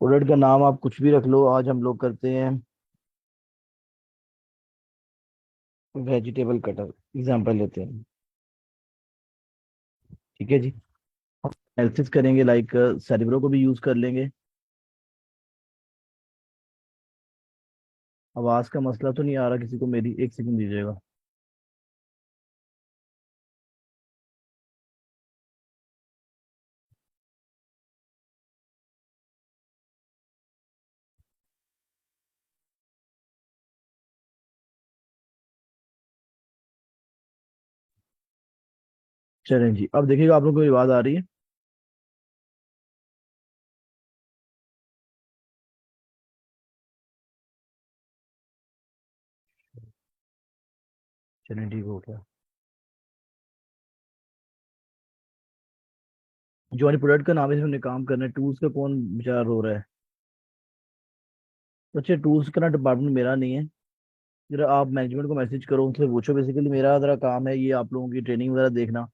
Product का नाम आप कुछ भी रख लो, आज हम लोग करते हैं वेजिटेबल कटर एग्जांपल लेते हैं। ठीक है जी। हम एनालिसिस करेंगे, लाइक सेरेब्रो को भी यूज कर लेंगे। आवाज का मसला तो नहीं आ रहा किसी को मेरी? एक सेकंड दीजिएगा। चलें जी, अब देखिएगा आप लोग को आवाज आ रही है। चलें ठीक हो गया। जो हमारी प्रोडक्ट का नाम है, इसमें हमने काम करना है। टूल्स का कौन विचार हो रहा है? तो अच्छे, टूल्स का ना डिपार्टमेंट मेरा नहीं है। जरा आप मैनेजमेंट को मैसेज करो, उनसे पूछो। बेसिकली मेरा जरा काम है ये आप लोगों की ट्रेनिंग वगैरह देखना।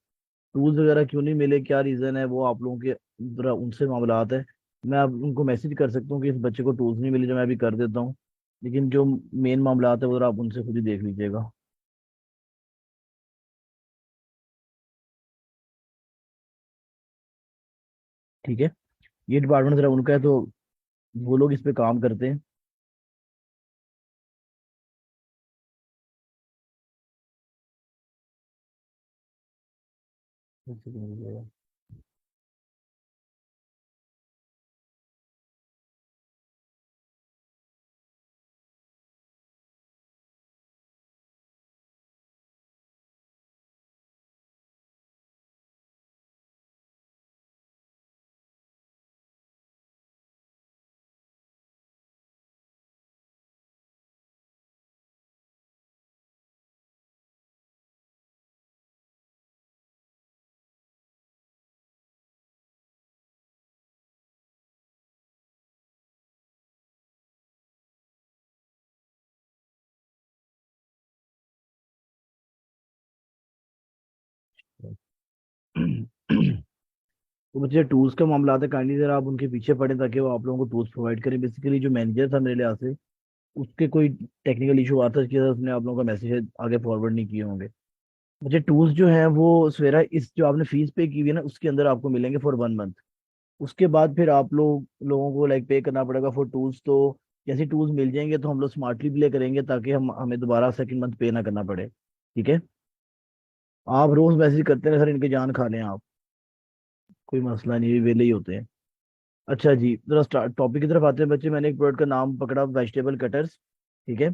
टूल्स वगैरह क्यों नहीं मिले, क्या रीज़न है, वो आप लोगों के जरा उनसे मामलात है। मैं आप उनको मैसेज कर सकता हूँ कि इस बच्चे को टूल्स नहीं मिले, जो मैं अभी कर देता हूँ। लेकिन जो मेन मामलात है वो जरा आप उनसे खुद ही देख लीजिएगा। ठीक है। ये डिपार्टमेंट जरा उनका है, तो वो लोग इस पे काम करते हैं। तो बच्चे टूल्स का मामला आता है, काइंडली जरा आप उनके पीछे पड़े ताकि वो आप लोगों को टूल्स प्रोवाइड करें। बेसिकली जो मैनेजर था मेरे यहाँ से, उसके कोई टेक्निकल इशू आता है, इसकी वजह से उसने आप लोगों का मैसेज आगे फॉरवर्ड नहीं किए होंगे। मुझे टूल्स जो है वो सवेरा इस जो आपने फीस पे की हुई है ना, उसके अंदर आपको मिलेंगे फॉर 1 मंथ। उसके बाद फिर आप लोगों को लाइक पे करना पड़ेगा फॉर टूल्स। तो जैसे टूल्स मिल जाएंगे तो हम लोग स्मार्टली प्ले करेंगे, ताकि हमें दोबारा सेकंड मंथ पे ना करना पड़े। ठीक है। आप रोज मैसेज करते हैं सर, इनके जान खा लें आप। कोई मसला नहीं, ये वेले ही होते हैं। अच्छा जी, जरा स्टार्ट टॉपिक की तरफ आते हैं बच्चे। मैंने एक प्रोडक्ट का नाम पकड़ा, वेजिटेबल कटर्स। ठीक है।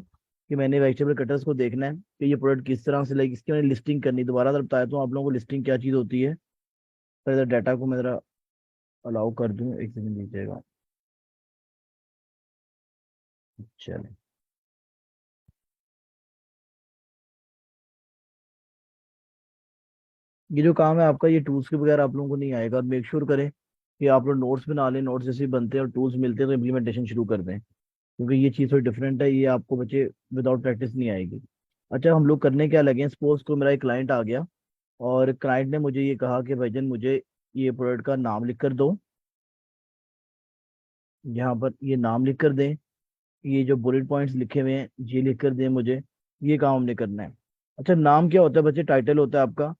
कि मैंने वेजिटेबल कटर्स को देखना है कि ये प्रोडक्ट किस तरह से, लाइक इसकी मैंने लिस्टिंग करनी। दोबारा जरा बताया तो आप लोगों को लिस्टिंग क्या चीज़ होती है। तो इधर डाटा को मैं जरा अलाउ कर दूं, एक सेकंड दीजिएगा। चले। ये जो काम है आपका, ये टूल्स के बगैर आप लोगों को नहीं आएगा। और मेक श्योर करें कि आप लोग नोट्स बना लें। नोट्स जैसे ही बनते हैं और टूल्स मिलते हैं तो इम्प्लीमेंटेशन शुरू कर दें, क्योंकि ये चीज़ थोड़ी डिफरेंट है। ये आपको बच्चे विदाउट प्रैक्टिस नहीं आएगी। अच्छा, हम लोग करने क्या लगे हैं, सपोज को मेरा एक क्लाइंट आ गया और क्लाइंट ने मुझे ये कहा कि भाईजान मुझे ये प्रोडक्ट का नाम लिख कर दो। यहाँ पर ये नाम लिख कर दें, ये जो बुलेट पॉइंट्स लिखे हुए हैं ये लिख कर दें मुझे। ये काम हमने करना है। अच्छा, नाम क्या होता है बच्चे? टाइटल होता है आपका,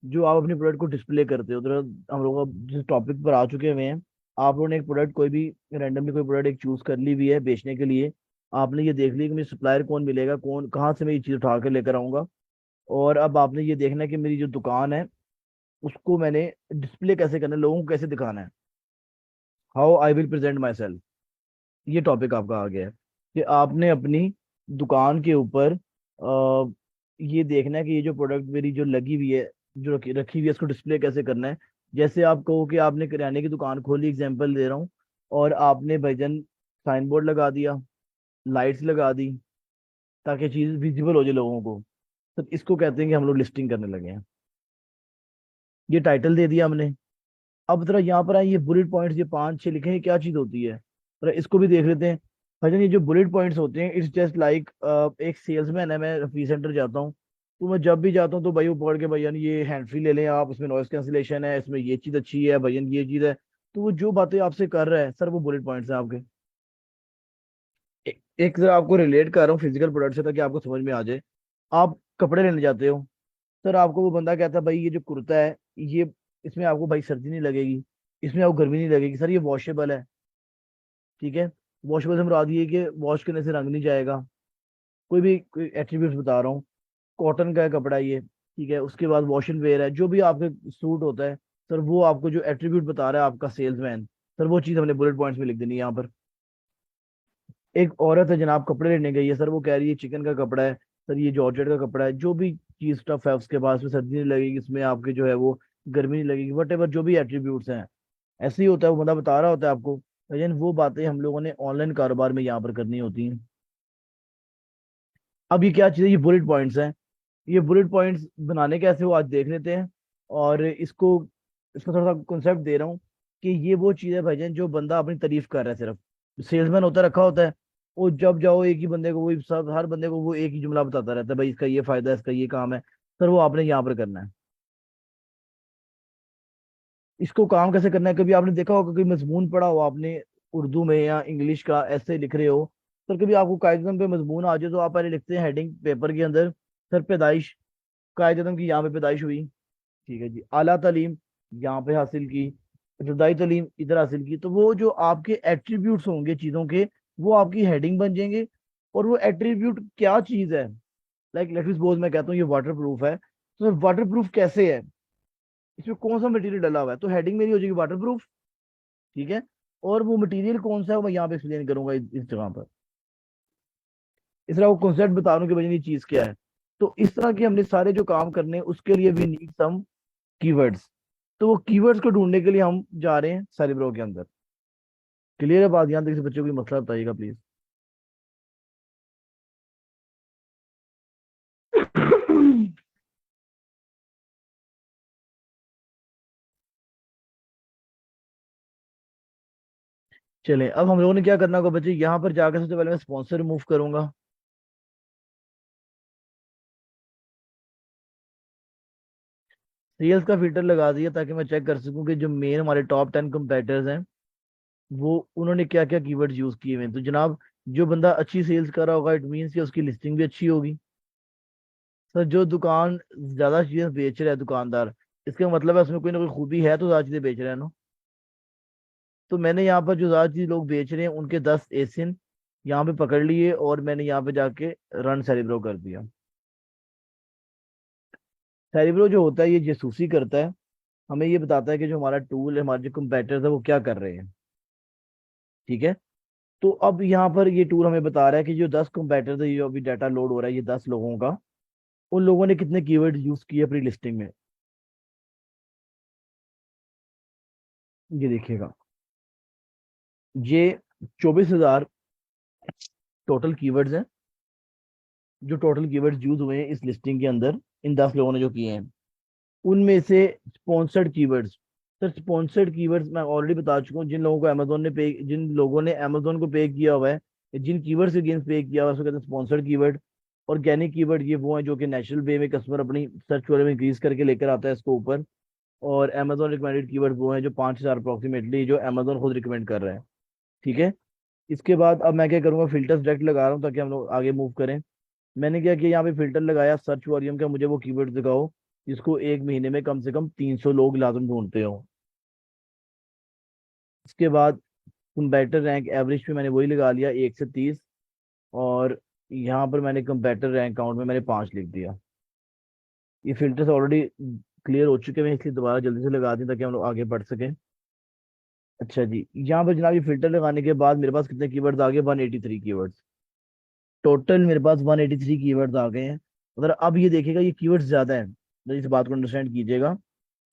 जो आप अपनी प्रोडक्ट को डिस्प्ले करते हो। तो हम लोग अब जिस टॉपिक पर आ चुके हुए हैं, आप लोगों ने एक प्रोडक्ट कोई भी रैंडमली कोई प्रोडक्ट एक चूज कर ली हुई है बेचने के लिए। आपने ये देख लिया कि मुझे सप्लायर कौन मिलेगा, कौन कहाँ से मैं ये चीज़ उठा कर लेकर आऊंगा। और अब आपने ये देखना है कि मेरी जो दुकान है उसको मैंने डिस्प्ले कैसे करना है, लोगों को कैसे दिखाना है। How I will present my self. ये टॉपिक आपका आ गया है कि आपने अपनी दुकान के ऊपर ये देखना है कि ये जो प्रोडक्ट मेरी जो लगी हुई है, जो रखी हुई है, इसको डिस्प्ले कैसे करना है। जैसे आप कहो कि आपने किराने की दुकान खोली, एग्जांपल दे रहा हूँ, और आपने भाईजान साइन बोर्ड लगा दिया, लाइट्स लगा दी, ताकि चीज विजिबल हो जाए लोगों को। तो इसको कहते हैं कि हम लोग लिस्टिंग करने लगे हैं। ये टाइटल दे दिया हमने। अब जरा यहाँ पर आए, ये बुलेट पॉइंट्स ये 5-6 लिखे हैं, क्या चीज होती है? जरा इसको भी देख लेते हैं। भाईजान ये जो बुलेट पॉइंट्स होते हैं, इट्स जस्ट लाइक एक सेल्समैन है, मैं फी सेंटर जाता हूँ। तो मैं जब भी जाता हूँ तो भाई वो पकड़ के, भैया ये हैंड फ्री ले लें आप, इसमें नॉइस कैंसिलेशन है, इसमें ये चीज़ अच्छी है भैया, ये चीज़ है। तो वो जो बातें आपसे कर रहा है सर, वो बुलेट पॉइंट्स हैं आपके। एक जरा आपको रिलेट कर रहा हूँ फिजिकल प्रोडक्ट से, ताकि आपको समझ में आ जाए। आप कपड़े लेने जाते हो, सर आपको वो बंदा कहता है भाई ये जो कुर्ता है, ये इसमें आपको भाई सर्दी नहीं लगेगी, इसमें आपको गर्मी नहीं लगेगी, सर ये वॉशेबल है। ठीक है, वॉशेबल से मुराद ये है कि वॉश करने से रंग नहीं जाएगा। कोई एट्रीब्यूट्स बता रहा हूँ। कॉटन का कपड़ा है ये, ठीक है। उसके बाद वॉश एंड वेयर है, जो भी आपके सूट होता है सर, वो आपको जो एट्रीब्यूट बता रहा है आपका सेल्समैन, सर वो चीज़ हमने बुलेट पॉइंट्स में लिख देनी है यहाँ पर। एक औरत है जनाब, कपड़े लेने गई है, सर वो कह रही है चिकन का कपड़ा है, सर ये जॉर्जेट का कपड़ा है, जो भी चीज टफ है उसके पास में सर्दी नहीं लगेगी, इसमें आपके जो है वो गर्मी नहीं लगेगी, वट एवर जो भी एट्रीब्यूट्स हैं। ऐसे ही होता है, वो बंदा बता रहा होता है आपको। लेकिन वो बातें हम लोगों ने ऑनलाइन कारोबार में यहाँ पर करनी होती हैं। अब ये क्या चीज़ है, ये बुलेट पॉइंट्स हैं। ये बुलेट पॉइंट्स बनाने कैसे हो आज देख लेते हैं। और इसको थोड़ा सा कॉन्सेप्ट दे रहा हूँ कि ये वो चीज़ है भाईजान, जो बंदा अपनी तारीफ कर रहा है सिर्फ, सेल्समैन होता रखा होता है। वो जब जाओ एक ही बंदे को, वही सब हर बंदे को वो एक ही जुमला बताता रहता है, भाई इसका ये फायदा है, इसका ये काम है। सर वो आपने यहाँ पर करना है। इसको काम कैसे करना है, कभी आपने देखा होगा, कोई मजमून पढ़ा हो आपने उर्दू में या इंग्लिश का, ऐसे लिख रहे हो। सर कभी आपको कायदे पे मजमून आ जाए तो आप पहले लिखते हैं हेडिंग पेपर के अंदर, सर पैदाइश, कायदे की यहाँ पे पैदाइश हुई, ठीक है जी, आला तालीम यहाँ पे हासिल की, इब्तदाई तालीम इधर हासिल की। तो वो जो आपके एट्रीब्यूट्स होंगे चीज़ों के, वो आपकी हेडिंग बन जाएंगे। और वो एट्रीब्यूट क्या चीज़ है, लाइक लेट सपोज मैं कहता हूँ ये वाटर प्रूफ है, तो वाटर प्रूफ कैसे है, इसमें कौन सा मटेरियल डला हुआ है, तो हेडिंग मेरी हो जाएगी वाटर प्रूफ। ठीक है, और वो मटेरियल कौन सा है वो मैं यहाँ पे एक्सप्लेन करूंगा इस जगह पर। इस तरह वो कॉन्सेप्ट बता रहा हूँ कि भाई ये चीज़ क्या है। तो इस तरह के हमने सारे जो काम करने हैं उसके लिए वी नीड सम कीवर्ड्स। तो वो कीवर्ड्स को ढूंढने के लिए हम जा रहे हैं सेरेब्रो के अंदर। क्लियर है बात, यहाँ तक से बच्चों को कोई मसला बताइएगा प्लीज। चलें, अब हम लोगों ने क्या करना होगा बच्चे, यहाँ पर जाकर सबसे पहले मैं स्पॉन्सर रिमूव करूंगा। सेल्स का फिल्टर लगा दिया ताकि मैं चेक कर सकूं कि जो मेन हमारे टॉप 10 कंपेटिटर्स हैं, वो उन्होंने क्या क्या कीवर्ड्स यूज किए हुए हैं। तो जनाब, जो बंदा अच्छी सेल्स कर रहा होगा, इट मीन्स कि उसकी लिस्टिंग भी अच्छी होगी। सर जो दुकान ज्यादा चीजें बेच रहा है दुकानदार, इसका मतलब है उसमें कोई ना कोई खूबी है, तो ज्यादा चीजें बेच रहा है ना। तो मैंने यहाँ पर जो ज्यादा चीज लोग बेच रहे हैं उनके 10 एसिन यहाँ पे पकड़ लिए, और मैंने यहाँ पे जाके रन सेरिब्रो कर दिया। सेरिब्रो जो होता है ये जासूसी करता है, हमें ये बताता है कि जो हमारा टूल है, हमारे जो कंपेटर्स है वो क्या कर रहे हैं। ठीक है, तो अब यहाँ पर ये टूल हमें बता रहा है कि जो 10 कंपेटर्स है, ये अभी डाटा लोड हो रहा है, ये 10 लोगों का, उन लोगों ने कितने कीवर्ड यूज किए अपनी लिस्टिंग में। ये देखिएगा, ये 24,000 टोटल कीवर्ड्स हैं, जो टोटल कीवर्ड्स यूज हुए हैं इस लिस्टिंग के अंदर, इन 10 लोगों ने जो किए हैं। उनमें से sponsored keywords, sir sponsored keywords मैं ऑलरेडी बता चुका हूँ, जिन लोगों ने अमेजोन को पे किया हुआ है, जिन कीवर्ड्स के अगेंस्ट पे किया हुआ है, उसको कहते हैं स्पॉन्सर्ड कीवर्ड। ऑर्गेनिक कीवर्ड ये वो है जो कि नेचुरल वे में कस्टमर अपनी सर्च वगैरह में इंक्रीज करके लेकर आता है इसको ऊपर। और अमेजोन रिकमेंडेड कीवर्ड वो है जो 5,000 अप्रोक्सीमेटली जो अमेजोन खुद रिकमेंड कर रहा है। ठीक है, इसके बाद अब मैं क्या करूंगा, फिल्टर्स डायरेक्ट लगा रहा हूँ ताकि हम लोग आगे मूव करें। मैंने क्या किया, यहाँ पे फिल्टर लगाया सर्च वॉल्यूम का, मुझे वो कीवर्ड दिखाओ जिसको एक महीने में कम से कम 300 लोग लाजम ढूंढते हो। इसके बाद कंपैरेटर रैंक एवरेज पे मैंने वही लगा लिया 1 से 30। और यहाँ पर मैंने कंपैरेटर रैंक काउंट में मैंने 5 लिख दिया। ये फिल्टर्स ऑलरेडी क्लियर हो चुके हैं, इसलिए दोबारा जल्दी से लगा दें ताकि हम लोग आगे बढ़ सकें। अच्छा जी, यहाँ पर जनाब ये फिल्टर लगाने के बाद मेरे पास कितने कीवर्ड्स आ गए, 183 कीवर्ड्स। टोटल मेरे पास 183 कीवर्ड्स आ गए हैं। अगर अब ये देखिएगा, ये कीवर्ड्स ज्यादा है, तो इस बात को अंडरस्टैंड कीजिएगा।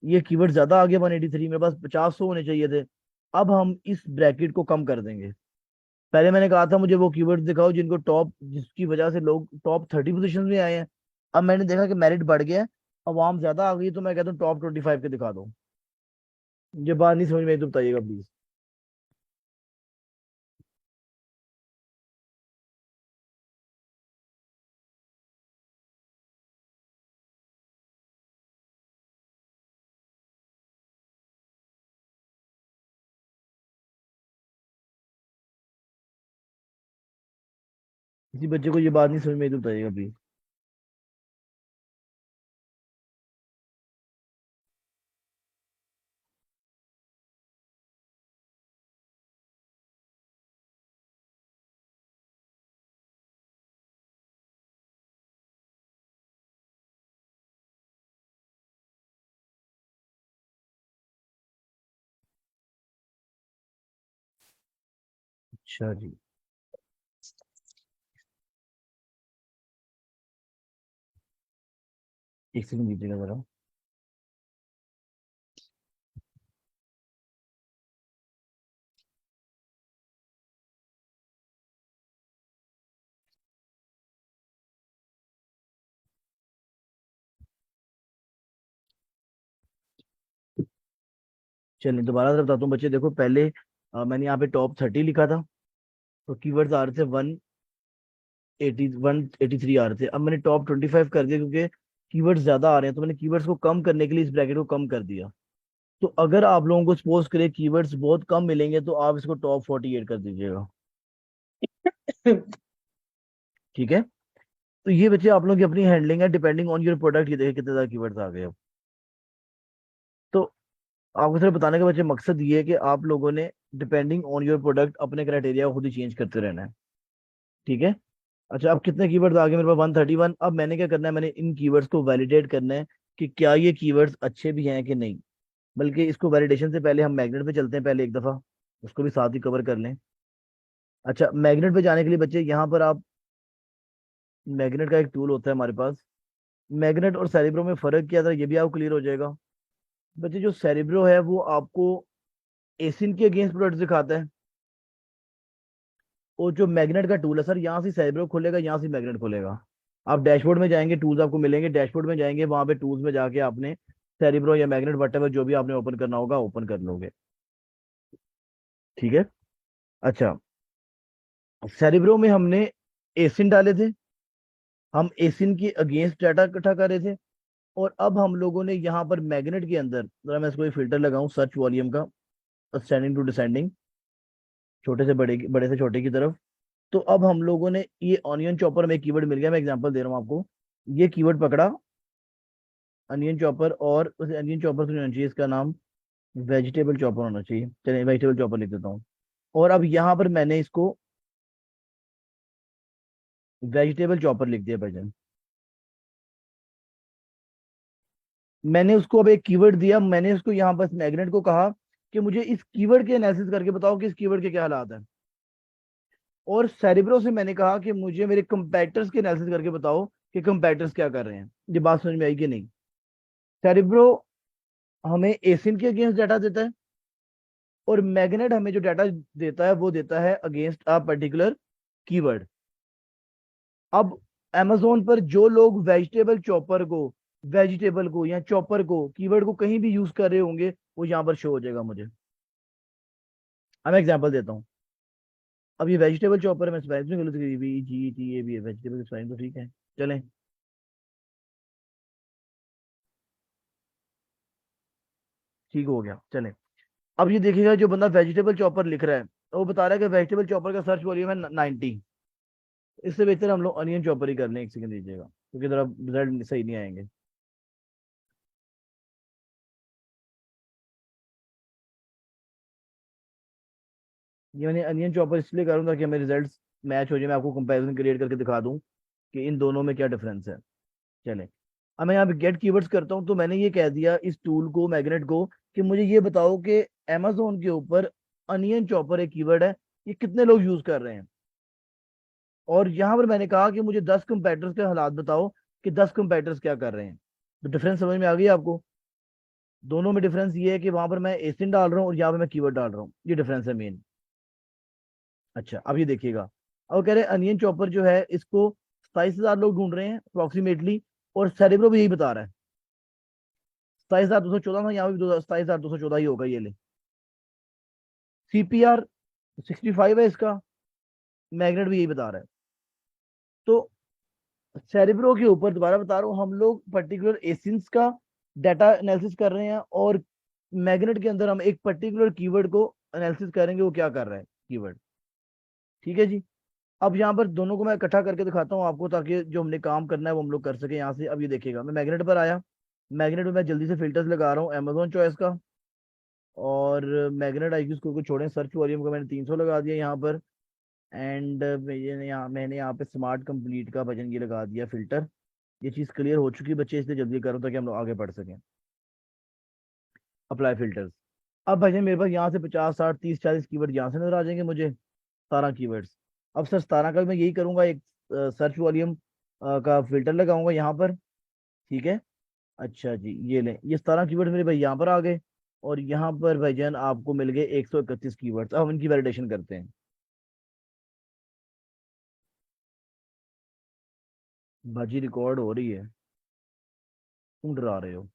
ये कीवर्ड ज्यादा आ गया 183, मेरे पास 50 होने चाहिए थे। अब हम इस ब्रैकेट को कम कर देंगे। पहले मैंने कहा था मुझे वो कीवर्ड दिखाओ जिनको टॉप, जिसकी वजह से लोग टॉप 30 पोजीशन में आए हैं। अब मैंने देखा कि मेरिट बढ़ गया है, अवाम ज्यादा आ गई, तो मैं कहता हूँ टॉप 25 के दिखा दो। ये बात नहीं समझ में आई तो बताइएगा प्लीज। किसी बच्चे को ये बात नहीं समझ में आई तो बताइएगा प्लीज। अच्छा जी, एक सेकंड दीजिएगा जरा। चलिए दोबारा से बताता हूँ बच्चे, देखो पहले मैंने यहाँ पे टॉप 30 लिखा था, तो कीवर्ड्स आ रहे थे 183 आ रहे थे। अब मैंने टॉप 25 कर दिया, क्योंकि कीवर्ड्स ज्यादा आ रहे हैं, तो मैंने कीवर्ड्स को कम करने के लिए इस ब्रैकेट को कम कर दिया। तो अगर आप लोगों को सपोज करें कीवर्ड्स बहुत कम मिलेंगे, तो आप इसको टॉप 48 कर दीजिएगा। ठीक है। तो ये बच्चे आप लोगों की अपनी हैंडलिंग है, डिपेंडिंग ऑन योर प्रोडक्ट। ये देखिए कितने ज्यादा कीवर्ड्स आ गए अब। तो आपको सिर्फ बताने का बच्चे मकसद ये है कि आप लोगों ने डिपेंडिंग ऑन योर प्रोडक्ट अपने क्राइटेरिया को खुद ही चेंज करते रहना है। ठीक है। अच्छा, अब कितने कीवर्ड्स आ गए मेरे पास? 131। अब मैंने क्या करना है, मैंने इन कीवर्ड्स को वैलिडेट करना है कि क्या ये कीवर्ड्स अच्छे भी हैं कि नहीं। बल्कि इसको वैलिडेशन से पहले हम मैग्नेट पे चलते हैं, पहले एक दफा उसको भी साथ ही कवर कर लें। अच्छा, मैग्नेट पे जाने के लिए बच्चे यहाँ पर आप, मैग्नेट का एक टूल होता है हमारे पास। मैग्नेट और सेरिब्रो में फर्क क्या था, ये भी आपको क्लियर हो जाएगा। बच्चे जो सेरिब्रो है वो आपको एसिन के अगेंस्ट प्रोडक्ट दिखाता है, और जो मैग्नेट का टूल है सर, यहाँ से सेरिब्रो खोलेगा, यहाँ से मैग्नेट खोलेगा। आप डैशबोर्ड में जाएंगे, टूल्स आपको मिलेंगे, डैशबोर्ड में जाएंगे, वहां पे टूल्स में जाके आपने सेरिब्रो या मैग्नेट वट जो भी आपने ओपन करना होगा ओपन कर लोगे। ठीक है। अच्छा, सेरिब्रो में हमने एसिन डाले थे, हम एसिन के अगेंस्ट डाटा इकट्ठा कर रहे थे। और अब हम लोगों ने यहाँ पर मैग्नेट के अंदर, जरा मैं इसको फिल्टर लगाऊं सर्च वॉल्यूम का, असेंडिंग टू डिसेंडिंग, छोटे से बड़े बड़े से छोटे की तरफ। तो अब हम लोगों ने ये ऑनियन चॉपर में कीवर्ड मिल गया, मैं एग्जांपल दे रहा हूँ आपको। ये कीवर्ड पकड़ा, अनियन चॉपर, और उस अनियन चॉपर से नहीं होना चाहिए, इसका नाम वेजिटेबल चॉपर होना चाहिए। चलिए वेजिटेबल चॉपर लिख देता हूँ। और अब यहाँ पर मैंने इसको वेजिटेबल चॉपर लिख दिया भाईजान। मैंने उसको अब एक कीवर्ड दिया, मैंने उसको यहाँ पर मैग्नेट को कहा कि मुझे इस कीवर्ड के एनालिसिस करके बताओ कि इस कीवर्ड के क्या हालात हैं। और सेरिब्रो से मैंने कहा कि मुझे मेरे कंपैक्टर्स के एनालिसिस करके बताओ कि कंपैक्टर्स क्या कर रहे हैं। ये बात समझ में आई कि नहीं? सेरिब्रो हमें एसिन के अगेंस्ट डाटा देता है, और मैग्नेट हमें जो डाटा देता है वो देता है अगेंस्ट अ पर्टिकुलर कीवर्ड। अब amazon पर जो लोग वेजिटेबल को या चॉपर को कीवर्ड को कहीं भी यूज कर रहे होंगे, वो यहाँ पर शो हो जाएगा मुझे। अब मैं एग्जांपल देता हूँ। अब ये वेजिटेबल चॉपर है, मैं स्पेलिंग में गलत करी, VGTAB है, वेजिटेबल की स्पेलिंग तो ठीक है। चलें, ठीक हो गया, चलें। अब ये देखिएगा, जो बंदा वेजिटेबल चॉपर लिख रहा है, तो वो बता रहा है कि वेजिटेबल चॉपर का सर्च वॉल्यूम है 90। इससे बेहतर हम लोग अनियन चॉपर ही कर लें। एक सेकंड दीजिएगा, क्योंकि जरा रिजल्ट सही नहीं आएंगे। ये मैंने अनियन चॉपर इसलिए करूँ ताकि हमें रिजल्ट्स मैच हो जाए, मैं आपको कंपैरिजन क्रिएट करके दिखा दूं कि इन दोनों में क्या डिफरेंस है। चलें, अब मैं यहाँ पे गेट कीवर्ड्स करता हूँ, तो मैंने ये कह दिया इस टूल को, मैग्नेट को, कि मुझे ये बताओ कि amazon के ऊपर अनियन चॉपर एक कीवर्ड है, ये कितने लोग यूज कर रहे हैं। और यहाँ पर मैंने कहा कि मुझे 10 कंपैटर्स के हालात बताओ कि 10 कंपैटर्स क्या कर रहे हैं। तो डिफरेंस समझ में आ गई आपको? दोनों में डिफरेंस ये है कि वहां पर मैं एसिन डाल रहा हूँ और यहाँ पर मैं कीवर्ड डाल रहा हूँ, ये डिफरेंस है मेन। अच्छा, अब ये देखिएगा, अब कह रहे हैं अनियन चॉपर जो है इसको 27,000 लोग ढूंढ रहे हैं अप्रोक्सीमेटली, और सेरेब्रो भी यही बता रहा है। 27,214 था, यहाँ भी 27,214 ही होगा, ये ले। CPR 65 है इसका, मैग्नेट भी यही बता रहा है। तो सेरेब्रो के ऊपर दोबारा बता रहा हूँ, हम लोग पर्टिकुलर एसिंस का डाटा एनालिसिस कर रहे हैं, और मैग्नेट के अंदर हम एक पर्टिकुलर कीवर्ड को एनालिसिस करेंगे वो क्या कर रहा है कीवर्ड। ठीक है जी। अब यहाँ पर दोनों को मैं इकट्ठा करके दिखाता हूँ आपको, ताकि जो हमने काम करना है वो हम लोग कर सके यहाँ से। अब ये देखिएगा, मैं मैग्नेट पर आया, मैग्नेट में मैं जल्दी से फिल्टर्स लगा रहा हूँ अमेजोन चॉइस का, और मैग्नेट आईक्यू स्कोर को छोड़ें, सर्च वॉल्यूम का मैंने 300 लगा दिया यहाँ पर। एंड मैंने यहाँ पे स्मार्ट कंप्लीट का बटन ये लगा दिया फिल्टर। ये चीज़ क्लियर हो चुकी है बच्चे, इसलिए जल्दी करो ताकि हम लोग आगे बढ़ सकें। Apply filters. अब भाई मेरे पास यहाँ से 50 60 30 40 कीवर्ड यहाँ से नजर आ जाएंगे मुझे, 17 कीवर्ड्स। अब सर 17 का मैं यही करूंगा, एक सर्च वॉल्यूम का फिल्टर लगाऊंगा यहाँ पर। ठीक है। अच्छा जी, ये लें, ये 17 कीवर्ड मेरे भाई यहाँ पर आ गए। और यहाँ पर भाईजान आपको मिल गए 131 कीवर्ड्स। अब हम इनकी वैलिडेशन करते हैं। बाजी रिकॉर्ड हो रही है, तुम डरा रहे हो।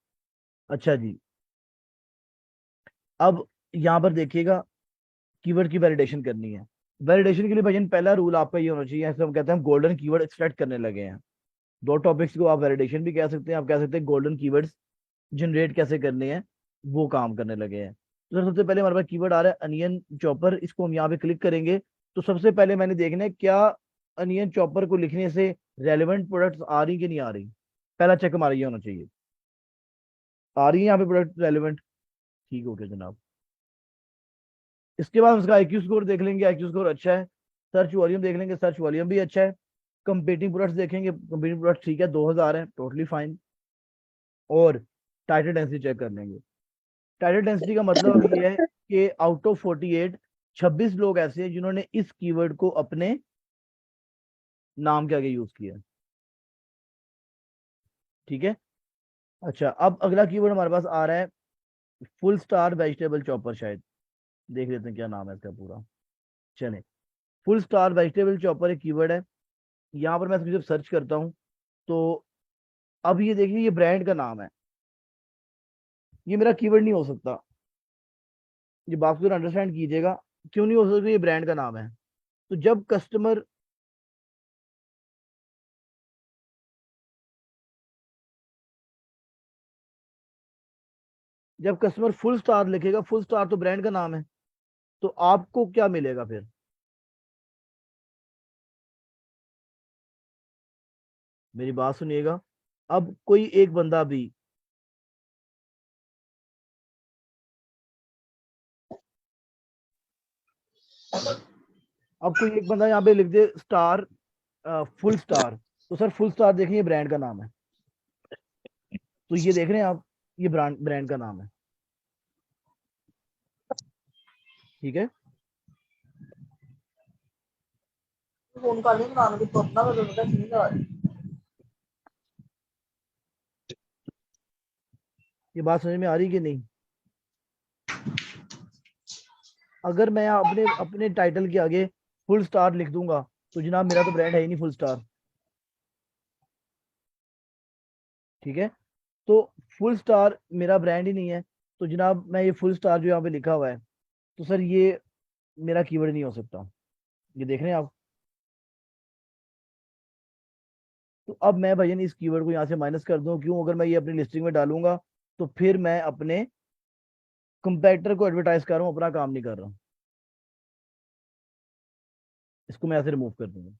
अच्छा जी, अब यहाँ पर देखिएगा, कीवर्ड की वैलिडेशन करनी है। वैलिडेशन के लिए भाईजान पहला रूल आपका ये होना चाहिए, ऐसे हम कहते हैं हम गोल्डन कीवर्ड एक्सट्रैक्ट करने लगे हैं। दो टॉपिक्स को आप वैलिडेशन भी कह सकते हैं, आप कह सकते हैं गोल्डन कीवर्ड्स जनरेट कैसे करने हैं, वो काम करने लगे हैं। तो सर सबसे पहले हमारे पास कीवर्ड आ रहा है अनियन चॉपर, इसको हम यहाँ पे क्लिक करेंगे। तो सबसे पहले मैंने देखना है क्या अनियन चॉपर को लिखने से रेलेवेंट प्रोडक्ट्स आ रही कि नहीं आ रही। पहला चेक हमारा ये होना चाहिए, आ रही है यहाँ पे प्रोडक्ट रेलेवेंट। ठीक हो गया जनाब। इसके बाद हम इसका आईक्यू स्कोर देख लेंगे, आईक्यू स्कोर अच्छा है। सर्च वॉल्यूम देख लेंगे, सर्च वॉल्यूम भी अच्छा है। कंपीटिंग प्रोडक्ट्स देखेंगे, कंपीटिंग प्रोडक्ट्स ठीक है, 2000 है, टोटली फाइन। और टाइटल डेंसिटी चेक कर लेंगे। टाइटल डेंसिटी का मतलब अब ये है कि आउट ऑफ 48 26 लोग ऐसे हैं जिन्होंने इस कीवर्ड को अपने नाम के आगे यूज किया। ठीक है। अच्छा, अब अगला कीवर्ड हमारे पास आ रहा है फुल स्टार वेजिटेबल चॉपर, शायद देख लेते हैं क्या नाम है इसका पूरा। चले, फुल स्टार वेजिटेबल चॉपर एक कीवर्ड है। यहाँ पर मैं इसको जब सर्च करता हूँ, तो अब ये देखिए, ये ब्रांड का नाम है, ये मेरा कीवर्ड नहीं हो सकता। ये बात को अंडरस्टैंड कीजिएगा, क्यों नहीं हो सकता, ये ब्रांड का नाम है। तो जब कस्टमर फुल स्टार लिखेगा, फुल स्टार तो ब्रांड का नाम है, तो आपको क्या मिलेगा फिर। मेरी बात सुनिएगा। अब कोई एक बंदा भी, अब कोई एक बंदा यहाँ पे लिख दे स्टार, फुल स्टार, तो सर फुल स्टार देखें, ये ब्रांड का नाम है। तो ये देख रहे हैं आप, ये ब्रांड ब्रांड का नाम है। ठीक है। फोन कर रही नाम की तोड़ना बदलता ठीक है। ये बात समझ में आ रही कि नहीं। अगर मैं अपने अपने टाइटल के आगे फुल स्टार लिख दूंगा, तो जनाब मेरा तो ब्रांड है ही नहीं फुल स्टार। ठीक है। तो फुल स्टार मेरा ब्रांड ही नहीं है, तो जनाब मैं ये फुल स्टार जो यहाँ पे लिखा हुआ है, तो सर ये मेरा कीवर्ड नहीं हो सकता। ये देख रहे हैं आप। तो अब मैं भैया इस कीवर्ड को यहाँ से माइनस कर दूं, क्यों, अगर मैं ये अपनी लिस्टिंग में डालूंगा, तो फिर मैं अपने कंपेटिटर को एडवर्टाइज कर रहा हूँ, अपना काम नहीं कर रहा हूँ। इसको मैं ऐसे रिमूव कर दूंगा।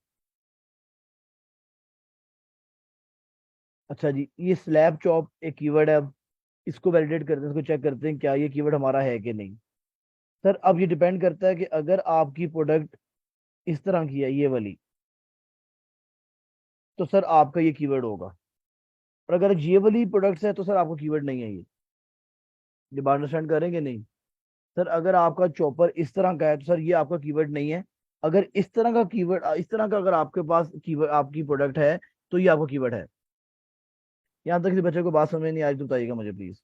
अच्छा जी, ये स्लैब चॉप एक कीवर्ड है। अब इसको वैलिडेट करते हैं, इसको चेक करते हैं क्या ये कीवर्ड हमारा है कि नहीं। सर अब ये डिपेंड करता है कि अगर आपकी प्रोडक्ट इस तरह की है, ये वाली, तो सर आपका ये कीवर्ड होगा। और अगर ये वाली प्रोडक्ट्स है, तो सर आपका कीवर्ड नहीं है ये बात अंडरस्टैंड करेंगे नहीं। सर अगर आपका चॉपर इस तरह का है, तो सर ये आपका कीवर्ड नहीं है। अगर इस तरह का कीवर्ड, इस तरह का अगर आपके पास कीवर्ड आपकी प्रोडक्ट है, तो ये आपका कीवर्ड है। यहाँ तक किसी बच्चे को बात समझ में नहीं आई तो बताइएगा मुझे प्लीज।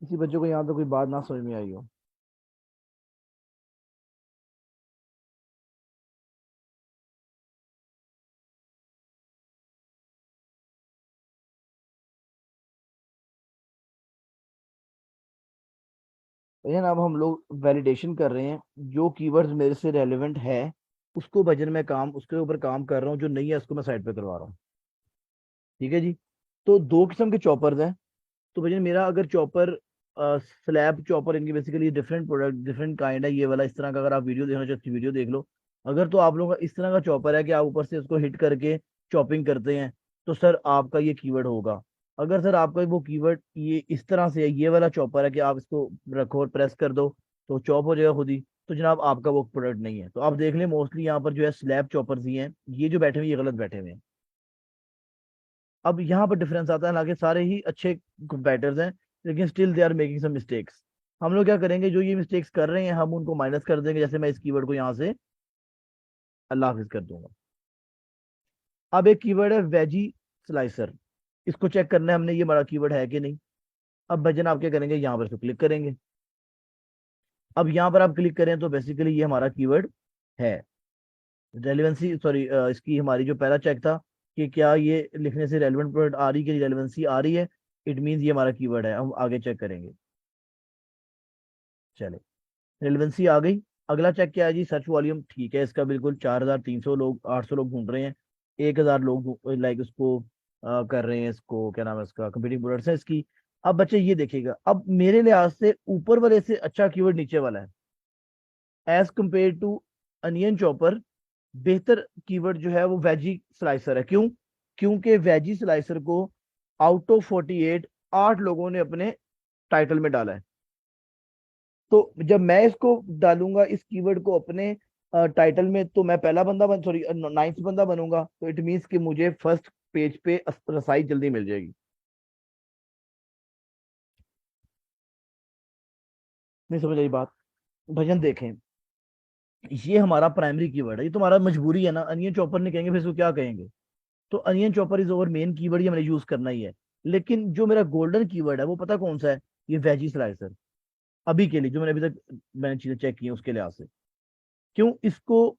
किसी बच्चे को यहाँ तक कोई बात ना समझ में आई हो। भैया अब हम लोग वैलिडेशन कर रहे हैं, जो कीवर्ड्स मेरे से रेलेवेंट है उसको भजन में काम उसके ऊपर काम कर रहा हूँ, जो नहीं है उसको मैं साइड पे करवा रहा हूँ। ठीक है जी। तो दो किस्म के चॉपर्स हैं। तो भजन मेरा अगर चॉपर स्लैब चॉपर, इनकी basically different product different kind है। ये वाला इस तरह का, अगर आप वीडियो देखना चाहते वीडियो देख लो। अगर तो आप लोगों का इस तरह का चॉपर है कि आप ऊपर से उसको हिट करके चॉपिंग करते हैं, तो सर आपका ये कीवर्ड होगा। अगर सर आपका वो कीवर्ड ये इस तरह से है, ये वाला चॉपर है कि आप इसको रखो और प्रेस कर दो तो चॉप हो जाएगा खुद ही, तो जनाब आपका वो प्रोडक्ट नहीं है। तो आप देख लें मोस्टली यहाँ पर जो है स्लैब चॉपर्स ही हैं, ये जो बैठे हुए हैं, ये गलत बैठे हुए हैं। अब यहाँ पर डिफरेंस आता है, हालांकि सारे ही अच्छे बैटर्स हैं, लेकिन still they are making some mistakes. हम लोग क्या करेंगे, जो ये मिस्टेक्स कर रहे हैं हम उनको माइनस कर देंगे। जैसे मैं इस कीवर्ड को यहाँ से अल्लाह हाफिज कर दूंगा। अब एक कीवर्ड है वेजी स्लाइसर, इसको चेक करना है हमने ये हमारा कीवर्ड है कि नहीं। अब भजन आप क्या करेंगे, यहाँ पर इसको क्लिक करेंगे। अब यहाँ पर आप क्लिक करें तो बेसिकली ये हमारा कीवर्ड है। रेलिवेंसी सॉरी, इसकी हमारी जो पहला चेक था कि क्या ये लिखने से रेलिवेंट प्रोडक्ट आ रही है कि रेलिवेंसी आ रही है, इट मीन्स ये हमारा कीवर्ड है। हम आगे चेक करेंगे। चले, रेलिवेंसी आ गई। अगला चेक क्या है जी, सर्च वॉल्यूम ठीक है इसका बिल्कुल, 4,300 लोग 800 लोग ढूंढ रहे हैं, 1,000 लोग लाइक उसको कर रहे हैं, इसको क्या नाम है इसका, कंप्यूटिंग प्रोडक्ट्स है इसकी। अब बच्चे ये देखिएगा, अब मेरे लिहाज से ऊपर वाले से अच्छा कीवर्ड नीचे वाला है। As compare to onion chopper, बेहतर कीवर्ड जो है वो वेजी स्लाइसर है। क्यों? क्योंकि वेजी स्लाइसर को आउट ऑफ 48 8 लोगों ने अपने टाइटल में डाला है। तो जब मैं इसको डालूंगा इस कीवर्ड को अपने टाइटल में, तो मैं पहला बंदा बन सॉरी नाइन्थ बंदा बनूंगा। तो इट मीन्स कि मुझे फर्स्ट पेज पे रसाई जल्दी मिल जाएगी। नहीं समझ आई बात? भजन देखें, ये हमारा प्राइमरी कीवर्ड है, ये तुम्हारा मजबूरी है ना, अनियन चॉपर नहीं कहेंगे फिर इसको क्या कहेंगे? तो onion chopper is over main keyword, ये मैंने यूज करना ही है। लेकिन जो मेरा गोल्डन कीवर्ड है वो पता कौन सा है? ये वेजी स्लाइसर। अभी के लिए जो मैंने अभी तक मैंने चीजें चेक की हैं उसके लिहाज से। क्यों? इसको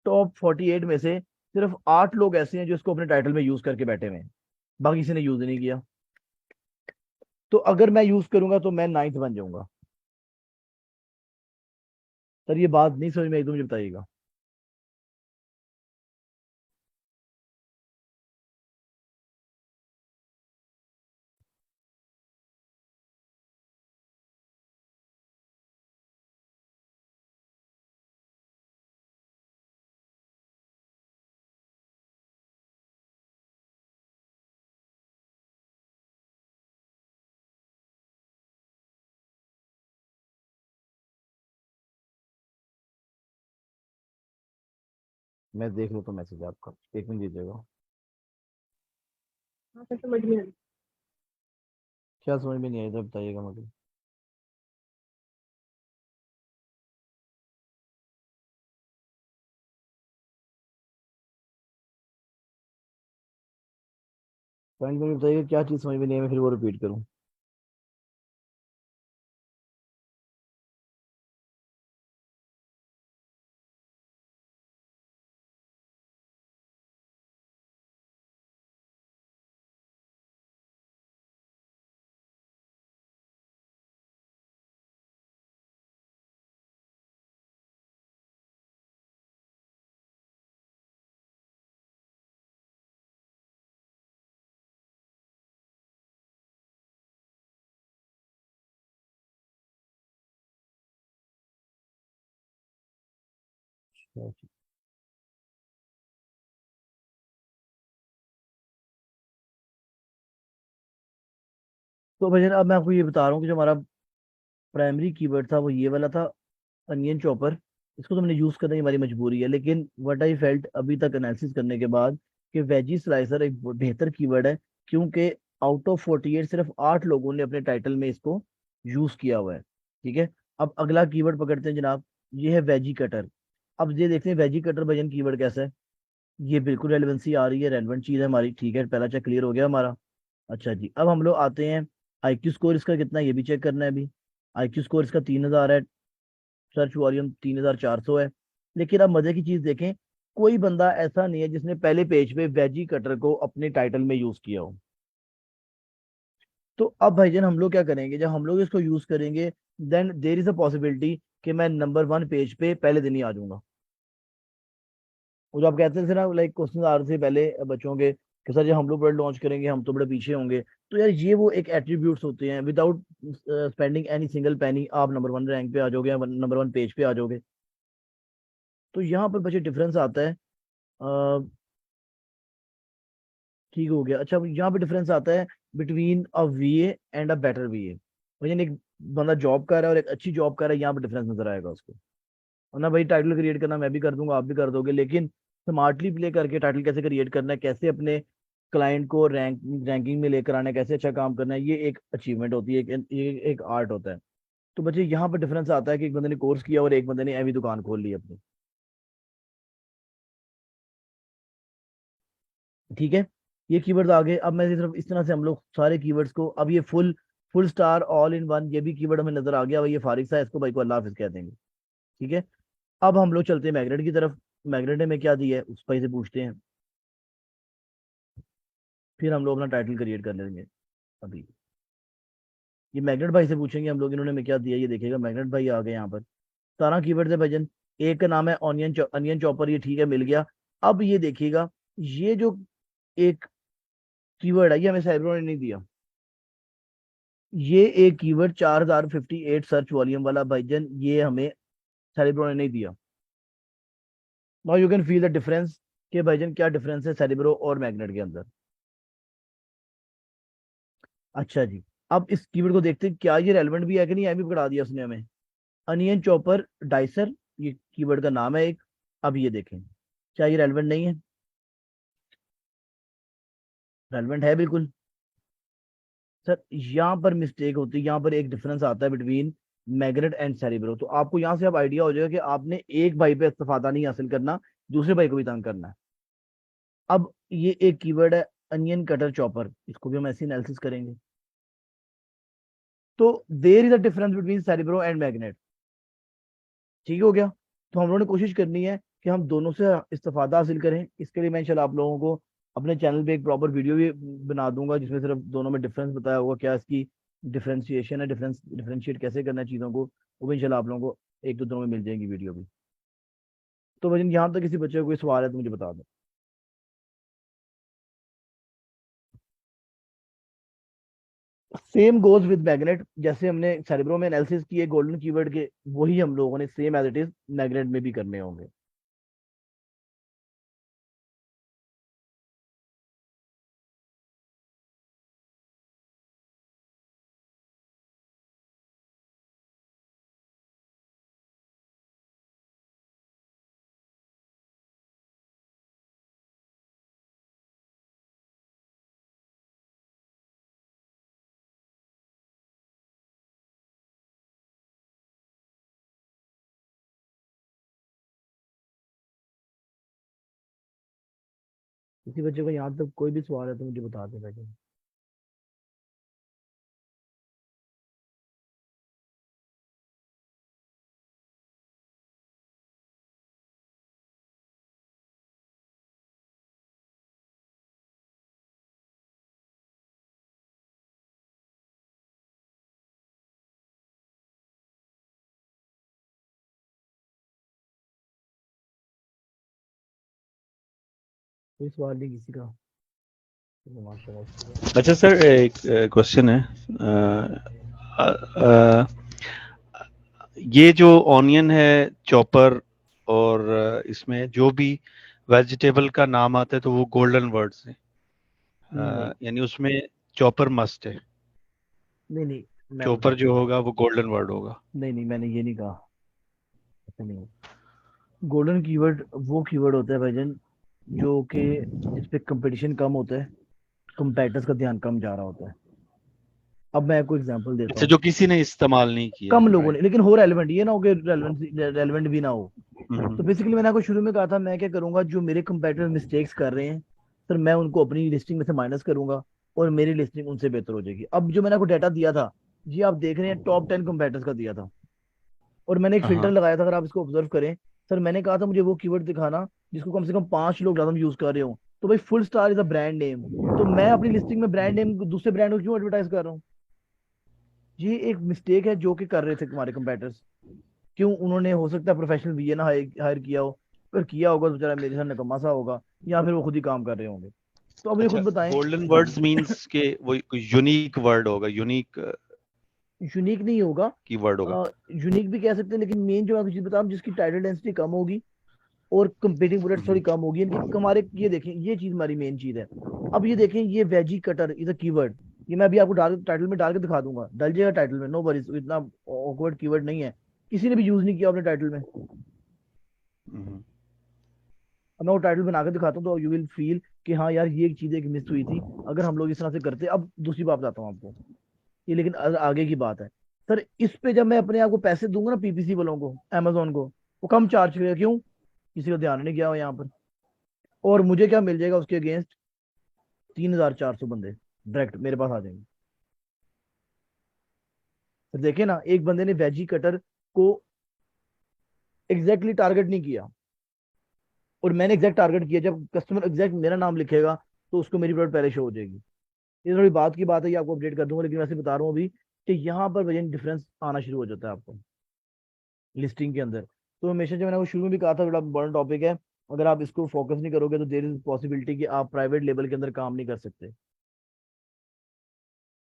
टॉप 48 में से सिर्फ 8 लोग ऐसे हैं जो इसको अपने टाइटल में यूज करके बैठे हुए हैं, बाकी किसी ने यूज नहीं किया। तो अगर मैं यूज करूंगा तो मैं नाइन्थ बन जाऊंगा। सर ये बात नहीं समझ में आई तो मुझे बताइएगा। मैं देख लूँ तो मैसेज आपका, एक मिनट दीजिएगा। हाँ सर समझ में आ रही। क्या समझ में नहीं आया था बताइएगा मुझे। पॉइंट में बताइएगा क्या चीज़ समझ में नहीं आई, मैं फिर वो रिपीट करूँ। तो भैया अब मैं आपको ये बता रहा हूँ कि जो हमारा प्राइमरी कीवर्ड था वो ये वाला था, अनियन चॉपर। इसको तो मैंने यूज करना ही हमारी मजबूरी है, लेकिन व्हाट आई फेल्ट अभी तक एनालिसिस करने के बाद कि वेजी स्लाइसर एक बेहतर कीवर्ड है। क्योंकि आउट ऑफ 48 सिर्फ 8 लोगों ने अपने टाइटल में इसको यूज किया हुआ है। ठीक है। अब अगला कीवर्ड पकड़ते हैं जनाब, ये है वेजी कटर। अब ये देखते हैं वेजी कटर भजन कीवर्ड कैसा है। ये बिल्कुल रेलेवेंसी आ रही है, रेलेवेंट चीज है हमारी। ठीक है, पहला चेक क्लियर हो गया हमारा। अच्छा जी, अब हम लोग आते हैं, आईक्यू स्कोर इसका कितना है ये भी चेक करना है अभी। आईक्यू स्कोर इसका 3,000 है, सर्च वॉल्यूम 3,400 है। लेकिन अब मजे की चीज देखें, कोई बंदा ऐसा नहीं है जिसने पहले पेज पे वेजी कटर को अपने टाइटल में यूज किया हो। तो अब भाईजान हम लोग क्या करेंगे, जब हम लोग इसको यूज करेंगे, then there is a possibility कि मैं नंबर 1 पेज पे पहले दिन ही आ जाऊंगा। वो जो आप कहते थे ना, लाइक क्वेश्चन आ रहे थे पहले बच्चों के कि सर जब हम लोग प्रोडक्ट लॉन्च करेंगे हम तो बड़े पीछे होंगे। तो यार ये वो एक एट्रीब्यूट्स होते हैं, without spending any single penny आप नंबर वन रैंक पे आ जाओगे, नंबर वन पेज पे आ जाओगे। तो यहाँ पर बच्चे डिफरेंस आता है। ठीक हो गया। अच्छा, अब यहाँ पे डिफरेंस आता है between a वीए and a better वीए। वजन एक बंदा जॉब कर रहा है और एक अच्छी जॉब कर रहा है, यहाँ पे डिफरेंस नजर आएगा उसको। वरना भाई टाइटल क्रिएट करना मैं भी कर दूंगा, आप भी कर दोगे, लेकिन स्मार्टली प्ले करके टाइटल कैसे क्रिएट करना है, कैसे अपने क्लाइंट को रैंकिंग में लेकर आना है, कैसे अच्छा काम करना है, ये एक अचीवमेंट होती है, ये एक आर्ट होता है। तो बच्चे यहाँ पर डिफरेंस आता है कि एक बंदे ने कोर्स किया और एक बंदे ने ऐवी दुकान खोल ली अपनी। ठीक है। ये कीवर्ड्स आ गए। अब मैं सिर्फ इस तरह से हम लोग सारे कीवर्ड्स को, अब ये full full star all in one ये भी कीवर्ड हमें नजर आ गया। अब ये फारिग सा है, इसको भाई को अल्लाह हाफिज कह देंगे। ठीक है। अब हम लोग चलते हैं मैग्नेट की तरफ। मैग्नेट ने में क्या दिया है उस भाई से पूछते हैं, फिर हम लोग अपना टाइटल क्रिएट कर लेंगे। अभी ये मैग्नेट भाई से पूछेंगे हम लोग, इन्होंने में क्या दिया ये देखेगा। मैग्नेट भाई आ गए यहाँ पर। 17 कीवर्ड है भजन। एक का नाम है अनियन चॉपर, ये ठीक है मिल गया। अब ये देखिएगा, ये जो एक कीवर्ड है ये हमें साइबर ने नहीं दिया। ये एक कीवर्ड 4058 सर्च वॉल्यूम वाला भाईजन, ये हमें सेरिब्रो ने नहीं दिया। Now you can feel the difference कि भाईजन क्या डिफरेंस है सेरिब्रो और मैग्नेट के अंदर। अच्छा जी। अब इस कीवर्ड को देखते हैं क्या ये रेलेवेंट भी है कि नहीं, ये भी पकड़ा दिया उसने हमें। अनियन चॉपर डाइसर, ये कीवर्ड का नाम है एक। अब ये देखें क्या ये रेलेवेंट नहीं है, रेलेवेंट है बिल्कुल। सर यहाँ पर मिस्टेक होती है, यहाँ पर एक डिफरेंस आता है बिटवीन मैग्नेट एंड सेरिब्रो। तो आपको यहाँ से अब आइडिया हो जाएगा कि आपने एक भाई पे इस्तेफादा नहीं हासिल करना, दूसरे भाई को भी तंग करना है। अब ये एक कीवर्ड है अनियन कटर चॉपर, इसको भी हम ऐसे एनालिसिस करेंगे। तो देर is a difference between cerebro and magnet. ठीक हो गया। तो हम लोगों ने कोशिश करनी है कि हम दोनों से इस्तेफादा हासिल करें। इसके लिए मैं इंशाल्लाह आप लोगों को अपने चैनल पे एक प्रॉपर वीडियो भी बना दूंगा जिसमें सिर्फ दोनों में डिफरेंस बताया होगा, क्या इसकी डिफरेंशिएशन है, डिफरेंशिएट कैसे करना है चीज़ों को। वो भी इंशाल्लाह आप लोगों को एक दो दिनों में मिल जाएंगी वीडियो भी। तो वजन यहाँ तक किसी बच्चे को कोई सवाल है तो मुझे बता दो। सेम गोज विद मैग्नेट, जैसे हमने सेरेब्रो में एनालिसिस किए गोल्डन कीवर्ड के, वही हम लोगों ने same as it is magnet में भी करने होंगे। किसी बच्चे को यहाँ तक कोई भी सवाल है तो मुझे बता दे भाई। कोई सवाल नहीं किसी का। चलो, माशाल्लाह इसके बाद। अच्छा सर, एक क्वेश्चन है। अ, अ, ये जो ऑनियन है चॉपर, और इसमें जो भी वेजिटेबल का नाम आता है तो वो गोल्डन वर्ड्स है, नहीं यानी उसमें चॉपर मस्ट है। नहीं नहीं, मैं चॉपर बताता जो हूँ। होगा वो गोल्डन वर्ड होगा। नहीं नहीं, मैंने ये नहीं कहा, ऐसा नहीं। गोल्डन कीवर्ड वो कीवर्ड होता है भाईजान जो कि जिस पे कंपटीशन कम होता है, कंपेटर्स का ध्यान कम जा रहा होता है। अब मैं आपको एग्जांपल देता अच्छा, हूँ। जो किसी ने इस्तेमाल नहीं किया कम है, लोगों राइट। ने, लेकिन हो रेलेवेंट, ये ना हो कि रेलेवेंट भी ना हो। तो हम्म। बेसिकली मैंने आपको शुरू में कहा था, मैं क्या करूंगा, जो मेरे कंपेटिटर मिस्टेक्स कर रहे हैं सर मैं उनको अपनी लिस्टिंग में से माइनस करूंगा और मेरी लिस्टिंग उनसे बेहतर हो जाएगी। अब जो मैंने आपको डाटा दिया था, जी आप देख रहे हैं टॉप 10 कंपेटिटर्स का दिया था, और मैंने एक फिल्टर हाँ। लगाया था, अगर आप इसको ऑब्जर्व करें। सर मैंने कहा था मुझे वो कीवर्ड दिखाना जिसको कम से कम 5 लोग ज्यादा यूज कर रहे हो। तो भाई full star is a brand name, तो मैं अपनी लिस्टिंग में ब्रांड नेम दूसरे ब्रांड को क्यों एडवर्टाइज कर रहा हूँ। ये एक मिस्टेक है जो कि कर रहे थे हमारे कंपेटर्स। क्यों, उन्होंने हो सकता है प्रोफेशनल वीए ना हायर किया हो, अगर किया होगा तो बेचारा मेरे साथ निकम्मा सा होगा, या फिर वो खुद ही काम कर रहे होंगे। तो अब ये अच्छा, खुद बताएं। गोल्डन वर्ड्स मींस के वो यूनिक वर्ड होगा, यूनिक यूनिक नहीं होगा, की वर्ड होगा। यूनिक भी कह सकते हैं, लेकिन मेन जो आपको चीज बताऊं, जिसकी टाइटल डेंसिटी कम होगी और कंपीटिंग बुलेट्स थोड़ी हम्म, कम होगी इनकी हमारे, ये देखें ये चीज हमारी मेन चीज है। अब ये देखें, ये veggie cutter is a keyword, ये मैं अभी आपको डाल टाइटल में डाल के दिखा दूंगा, डल जाएगा टाइटल में, नो वरीज, इतना ऑकवर्ड कीवर्ड नहीं है, किसी ने भी यूज नहीं किया अपने टाइटल में। हम्म, अब मैं वो टाइटल बना के दिखाता हूँ तो यू विल फील कि हाँ यार ये एक चीज एक मिस हुई थी, अगर हम लोग इस तरह से करते। अब दूसरी बात बताता हूँ आपको, ये लेकिन आगे की बात है। सर इस पे जब मैं अपने आप को पैसे दूंगा ना पीपीसी वालों को, अमेजोन को, वो कम चार्ज करेगा, क्यों? किसी को ध्यान नहीं गया हो यहाँ पर। और मुझे क्या मिल जाएगा उसके अगेंस्ट? 3,400 बंदे डायरेक्ट मेरे पास आ जाएंगे। तो देखे ना, एक बंदे ने वेजी कटर को एग्जैक्टली टारगेट नहीं किया, और मैंने एग्जैक्ट टारगेट किया। जब कस्टमर एग्जैक्ट मेरा नाम लिखेगा तो उसको मेरी प्रोडक्ट पहले शो हो जाएगी। ये थोड़ी बात की बात है, ये आपको अपडेट कर दूंगा, लेकिन वैसे बता रहा हूँ अभी कि यहाँ पर वजन डिफरेंस आना शुरू हो जाता है आपको लिस्टिंग के अंदर। तो हमेशा, जो मैंने वो शुरू में भी कहा था, बड़ा इंपॉर्टेंट टॉपिक है, अगर आप इसको फोकस नहीं करोगे तो देर इज पॉसिबिलिटी कि आप प्राइवेट लेवल के अंदर काम नहीं कर सकते।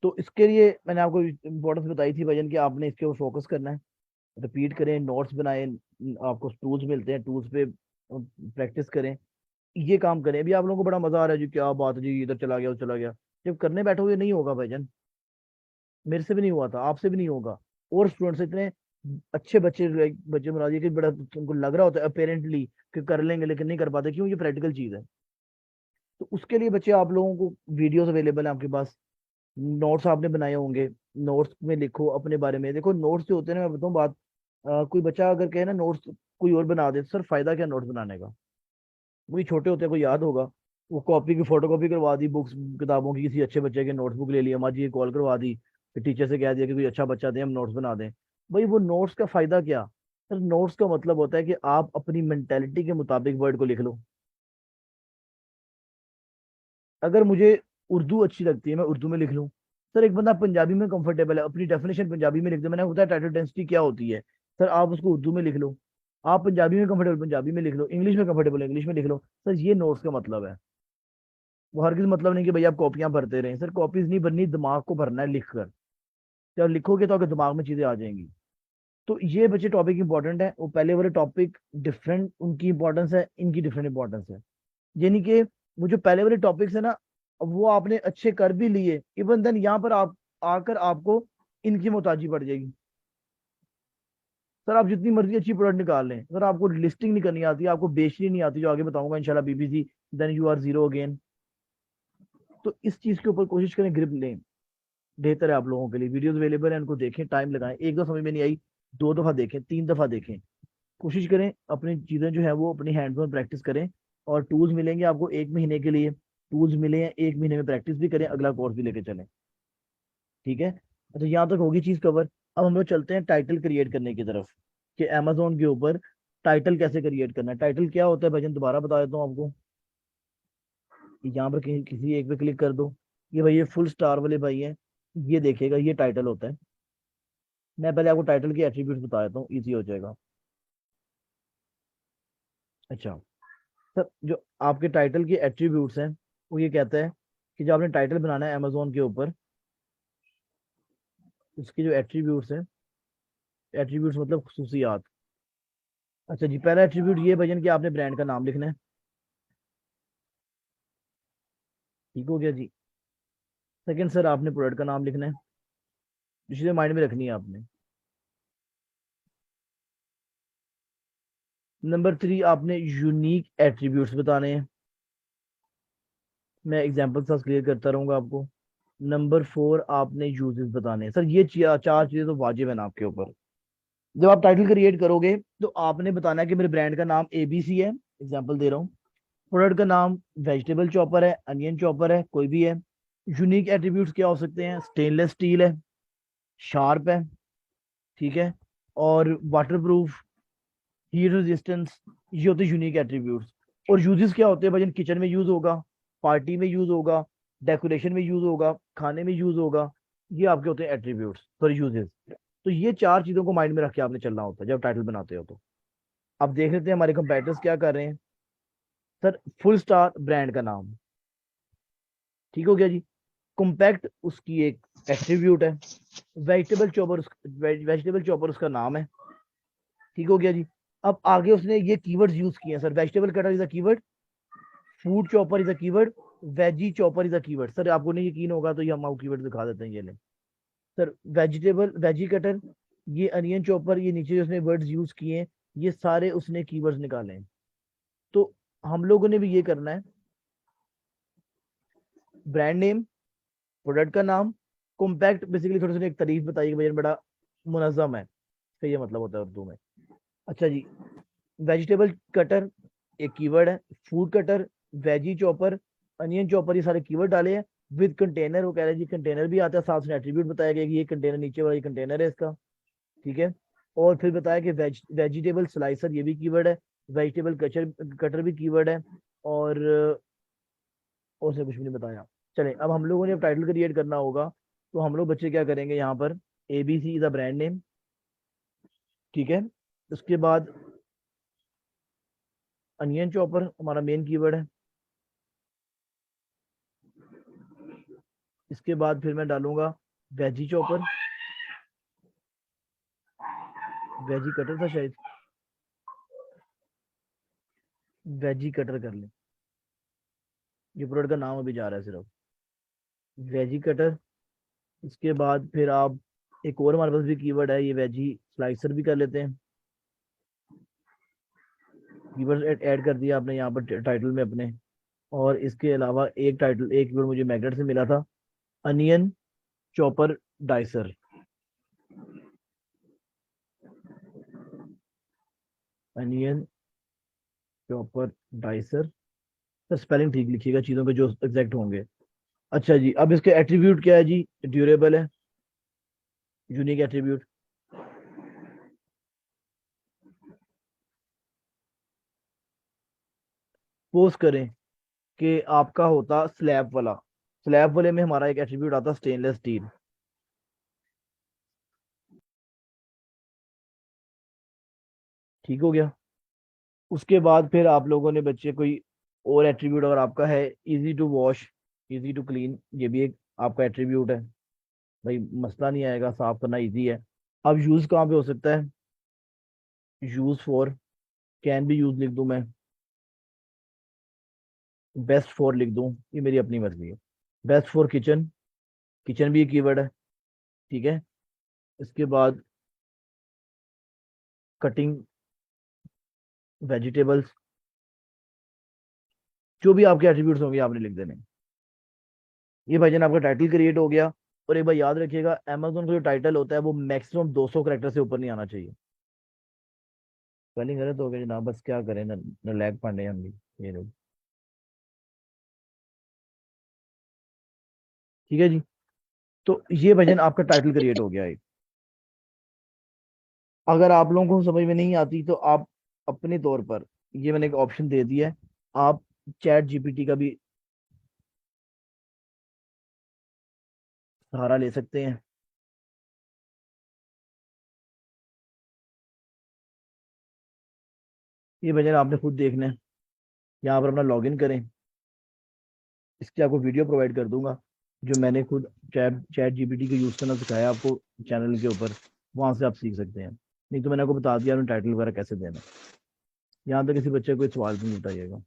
तो इसके लिए मैंने आपको इंपॉर्टेंस बताई थी वजन की, आपने इसके ऊपर फोकस करना है, रिपीट करें, नोट्स बनाएं, आपको टूल्स मिलते हैं, टूल्स पे प्रैक्टिस करें, ये काम करें। अभी आप लोगों को बड़ा मजा आ रहा है जी, क्या बात है जी, इधर चला गया उधर चला गया, जब करने बैठोगे नहीं होगा भाईजान। मेरे से भी नहीं हुआ था, आपसे भी नहीं होगा। और स्टूडेंट्स इतने अच्छे बच्चे, बच्चे बना दिए कि बड़ा तुमको लग रहा होता है अपेरेंटली कि कर लेंगे, लेकिन नहीं कर पाते, क्यों? ये प्रैक्टिकल चीज है। तो उसके लिए बच्चे, आप लोगों को वीडियोस अवेलेबल है आपके पास, नोट्स आपने बनाए होंगे, नोट्स में लिखो अपने बारे में। देखो नोट्स जो होते हैं ना, मैं बताऊँ बात, कोई बच्चा अगर कहे ना नोट्स कोई और बना दे, सर फायदा क्या नोट्स बनाने का? वही छोटे होते हैं, कोई याद होगा, वो कॉपी की फोटो कॉपी करवा दी बुक्स किताबों की, किसी अच्छे बच्चे की नोटबुक ले लिया, माँ जी कॉल करवा दी, फिर टीचर से कह दिया कि कोई अच्छा बच्चा दे, हम नोट्स बना दें। भाई वो नोट्स का फायदा क्या? सर नोट्स का मतलब होता है कि आप अपनी मेंटेलिटी के मुताबिक वर्ड को लिख लो। अगर मुझे उर्दू अच्छी लगती है, मैं उर्दू में लिख लूँ। सर एक बंदा पंजाबी में कंफर्टेबल है, अपनी डेफिनेशन पंजाबी में लिख दे, मैंने बताया टाइटल डेंसिटी क्या होती है, सर आप उसको उर्दू में लिख लो। आप पंजाबी में कंफर्टेबल पंजाबी में लिख लो, इंग्लिश में कंफर्टेबल इंग्लिश में लिख लो। सर ये नोट्स का मतलब है। वो हर किसी मतलब नहीं कि भैया आप कॉपियां भरते रहें, सर कॉपीज नहीं भरनी, दिमाग को भरना है लिख कर। जब लिखोगे तो आपके दिमाग में चीजें आ जाएंगी। तो ये बच्चे टॉपिक इंपॉर्टेंट है, वो पहले वाले टॉपिक डिफरेंट उनकी इंपॉर्टेंस है, इनकी डिफरेंट इंपॉर्टेंस है। यानी कि वो जो पहले वाले टॉपिक्स है ना, वो आपने अच्छे कर भी लिए, इवन देन यहाँ पर आप आकर आपको इनकी मोहताजी पड़ जाएगी। सर आप जितनी मर्जी अच्छी प्रोडक्ट निकाल लें, अगर आपको लिस्टिंग नहीं करनी आती, आपको बेचनी नहीं आती, जो आगे बताऊंगा इंशाल्लाह BBC, then you are zero again. तो इस चीज के ऊपर कोशिश करें, ग्रिप लें, बेहतर है आप लोगों के लिए। वीडियोस अवेलेबल है, उनको देखें, टाइम लगाएं, एक दो समझ में नहीं आई, 2 दफा देखें, 3 दफा देखें, कोशिश करें अपनी चीजें जो है वो अपनी हैंड्स ऑन प्रैक्टिस करें। और टूल्स मिलेंगे आपको 1 महीने के लिए, टूल्स मिले हैं 1 महीने में, प्रैक्टिस भी करें, अगला कोर्स भी लेके चलें। ठीक है, अच्छा यहाँ तक होगी चीज कवर। अब हम लोग चलते हैं टाइटल क्रिएट करने की तरफ, कि अमेजोन के ऊपर टाइटल कैसे क्रिएट करना है। टाइटल क्या होता है भजन, दोबारा बता देता हूँ आपको। यहाँ पर किसी एक पे क्लिक कर दो, ये भाई ये फुल स्टार वाले भाई हैं, ये देखेगा, ये टाइटल होता है। मैं पहले आपको टाइटल के एट्रीब्यूट्स बता देता हूँ, इजी हो जाएगा। अच्छा सर, जो आपके टाइटल के एट्रीब्यूट्स हैं, वो ये कहता है कि जब आपने टाइटल बनाना है अमेजोन के ऊपर, उसके जो एट्रीब्यूट्स हैं, एट्रीब्यूट्स मतलब खसूसियात। अच्छा जी, पहला एट्रीब्यूट ये भजन कि आपने ब्रांड का नाम लिखना है। ठीक हो गया जी। सेकंड सर, आपने प्रोडक्ट का नाम लिखना है, जो चीज़ें माइंड में रखनी है आपने। नंबर 3, आपने यूनिक एट्रीब्यूट्स बताने हैं, मैं एग्जाम्पल के साथ क्लियर करता रहूंगा आपको। नंबर 4, आपने यूजेस बताने हैं। सर ये चार चीजें तो वाजिब है ना आपके ऊपर। जब आप टाइटल क्रिएट करोगे तो आपने बताना है कि मेरे ब्रांड का नाम एबीसी है, एग्जाम्पल दे रहा हूँ। प्रोडक्ट का नाम वेजिटेबल चॉपर है, अनियन चॉपर है, कोई भी है। यूनिक एट्रीब्यूट्स क्या हो सकते हैं? स्टेनलेस स्टील है, शार्प है, ठीक है, और वाटर प्रूफ, हीट रेजिस्टेंस, ये होते हैं यूनिक एट्रीब्यूट्स। और यूजेस क्या होते हैं भाई? किचन में यूज होगा, पार्टी में यूज होगा, डेकोरेशन में यूज होगा, खाने में यूज होगा, ये आपके होते हैं एट्रीब्यूट्स, सॉरी यूजेस। तो ये चार चीजों को माइंड में रख के आपने चलना होता है जब टाइटल बनाते हो तो। अब देख लेते हैं हमारे कंपेटिटर्स क्या कर रहे हैं। सर फुल स्टार ब्रांड का नाम, ठीक हो गया जी। कॉम्पैक्ट उसकी एक एट्रीब्यूट है। वेजिटेबल चॉपर उसका नाम है, ठीक हो गया जी। अब आगे उसने ये कीवर्ड्स यूज किए हैं sir. Vegetable cutter is a keyword, food chopper is a keyword, veggie chopper is a keyword. Sir आपको नहीं यकीन होगा तो ये हम आपको कीवर्ड दिखा देते हैं, ये लें सर। वेजी कटर, ये अनियन चॉपर, ये नीचे जो उसने वर्ड्स यूज किए हैं, ये सारे उसने कीवर्ड्स निकाले हैं। तो हम लोगों ने भी ये करना है, ब्रांड नेम, प्रोडक्ट का नाम, कॉम्पैक्ट बेसिकली थोड़ी सी एक तारीफ बताई कि भैया बड़ा मुनज़्ज़म है, इसका ये मतलब होता है उर्दू में। अच्छा जी, वेजिटेबल कटर एक कीवर्ड है, food cutter, veggie chopper, onion chopper, ये सारे कीवर्ड डाले हैं। विद कंटेनर, वो कह रहे हैं जी कंटेनर भी आता है साथ में, एट्रीब्यूट बताया गया कि ये कंटेनर नीचे वाला ये कंटेनर है इसका, ठीक है। और फिर बताया कि वेजिटेबल स्लाइसर ये भी कीवर्ड है, वेजिटेबल कटर कटर भी कीवर्ड है, और से कुछ भी नहीं बताया। चले अब हम लोगों ने अब टाइटल क्रिएट करना होगा, तो हम लोग बच्चे क्या करेंगे यहाँ पर, ABC is a brand name, ठीक है। उसके बाद अनियन चॉपर हमारा मेन कीवर्ड है। इसके बाद फिर मैं डालूंगा वेजी चॉपर, वेजी कटर था शायद, वेजी कटर कर लें, ये प्रोडक्ट का नाम अभी जा रहा है सिर्फ, वेजी कटर। इसके बाद फिर आप एक और हमारे पास भी कीवर्ड है, ये वेजी स्लाइसर भी कर लेते हैं। कीवर्ड ऐड कर दिया आपने यहाँ पर टाइटल में अपने। और इसके अलावा एक कीवर्ड मुझे मैग्नेट से मिला था, onion chopper dicer. Onion chopper dicer. Sir spelling ठीक लिखिएगा चीज़ों के जो एग्जैक्ट होंगे। अच्छा जी, अब इसके एट्रीब्यूट क्या है जी, ड्यूरेबल है, यूनिक एट्रीब्यूट। सपोज करें कि आपका होता स्लैब वाला, स्लैब वाले में हमारा एक एट्रीब्यूट आता स्टेनलेस स्टील, ठीक हो गया। उसके बाद फिर आप लोगों ने बच्चे कोई और एट्रीब्यूट अगर आपका है, easy to wash, easy to clean, ये भी एक आपका एट्रीब्यूट है भाई, मसला नहीं आएगा, साफ करना इजी है। अब यूज कहाँ पे हो सकता है, यूज फॉर, कैन भी यूज लिख दूं मैं, बेस्ट फॉर लिख दूं, ये मेरी अपनी मर्जी है। बेस्ट फॉर किचन, किचन भी एक कीवर्ड है, ठीक है। इसके बाद कटिंग वेजिटेबल्स, जो भी आपके एट्रीब्यूट्स होंगे आपने लिख देने। ये भाईजान आपका टाइटल क्रिएट हो गया। और एक बार याद रखिएगा, अमेजोन का जो टाइटल होता है वो मैक्सिमम 200 करेक्टर से ऊपर नहीं आना चाहिए। स्पेलिंग गलत हो गया जनाब, बस क्या करें, नलायक पांडे हम भी, ये लोग, ठीक है जी। तो ये भजन आपका टाइटल क्रिएट हो गया है। अगर आप लोगों को समझ में नहीं आती तो आप अपने तौर पर, ये मैंने एक ऑप्शन दे दिया है, आप चैट जीपीटी का भी सहारा ले सकते हैं। ये भजन आपने खुद देखना है, यहाँ पर अपना लॉगिन करें। इसकी आपको वीडियो प्रोवाइड कर दूंगा, जो मैंने खुद चैट चैट जीपीटी को यूज़ करना सिखाया आपको चैनल के ऊपर, वहां से आप सीख सकते हैं। नहीं तो मैंने आपको बता दिया टाइटल वगैरह कैसे देना है। यहाँ तक किसी बच्चे को कोई सवाल भी नहीं बताइएगा।